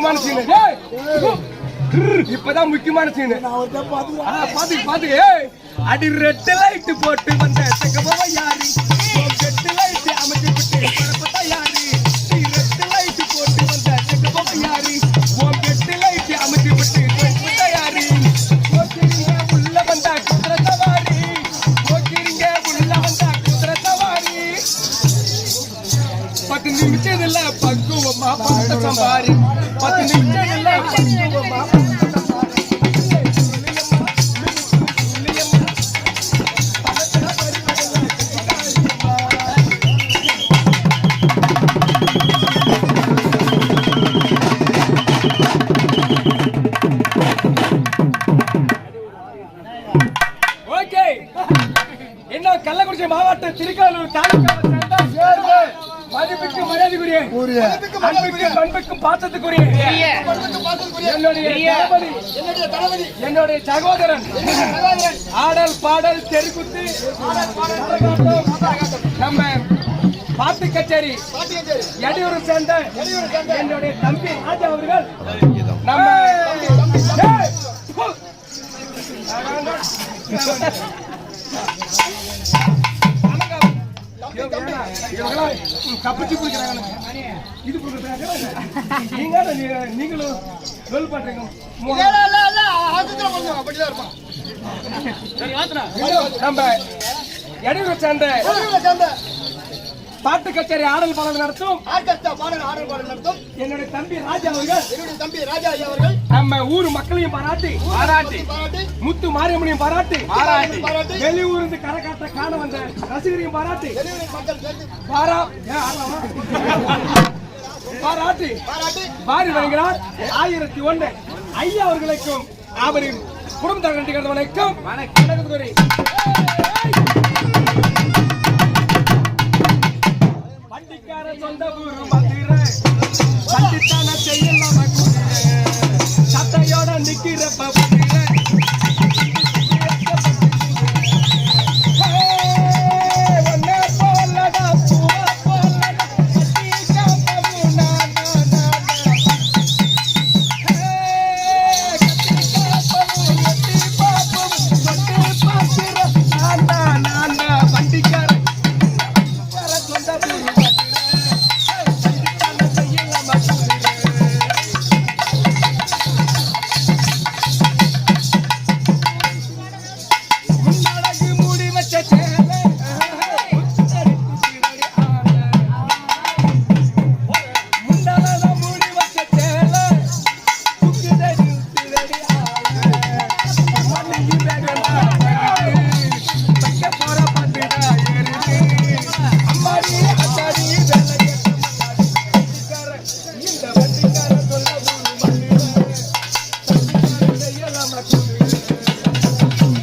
முக்கியமான சீனு. இப்பதான் முக்கியமான சீனு. பாத்து அடி ரெட் லைட் போட்டு வந்த செங்கபவ யாரு ரெட் லைட் அமைச்சு விட்டு பரப்பத்தா யாரு ரெட் லைட் போட்டு வந்த செங்கபவ யாரு ரெட் லைட் அமைச்சு விட்டு பரப்பத்தா யாரு உள்ள வந்தா குதிரை சவாரி உள்ள வந்தா குதிரை சவாரி 10 நிமிஷம் இல்ல பக்குவமா பணத்தை சம்பாரி 10 நிமிஷம் இல்ல பக்குவமா கள்ளக்குறிச்சி மாவட்டம் திருக்காலூர் தாலுகா மதிப்புக்கு மரியாதைக்குரிய பண்புக்கும் பாசத்துக்குரிய என்னுடைய சகோதரன் ஆடல் பாடல் தெருக்குத்து நம்ம பாட்டு கச்சேரி எடியூரை சேர்ந்த என்னுடைய தம்பி ராஜா அவர்கள் நம்ம கப்பச்சி குடிக்கிறாங்க இது நீங்களும் சொல் பண்றீங்க நம்ம எடியூரை சேர்ந்த பாட்டு கச்சேரி ஆடல் பாடல் நடத்தும் என்னுடைய தம்பி ராஜா அவர்கள் நம்ம ஊர் மக்களையும் பாராட்டி முத்து மாரியம்மனையும் பாராட்டி வெளியூர்ந்து கரகாட்ட காண வந்த ரசிகரையும் பாராட்டி பாரி வருகிறார் 1001 ஐயா அவர்களுக்கும் அவரின் குடும்பத்தினர் வணக்கம் வண்டிக்கார சொந்த ஊர் மதுரை வண்டித்தான செய்யலாம்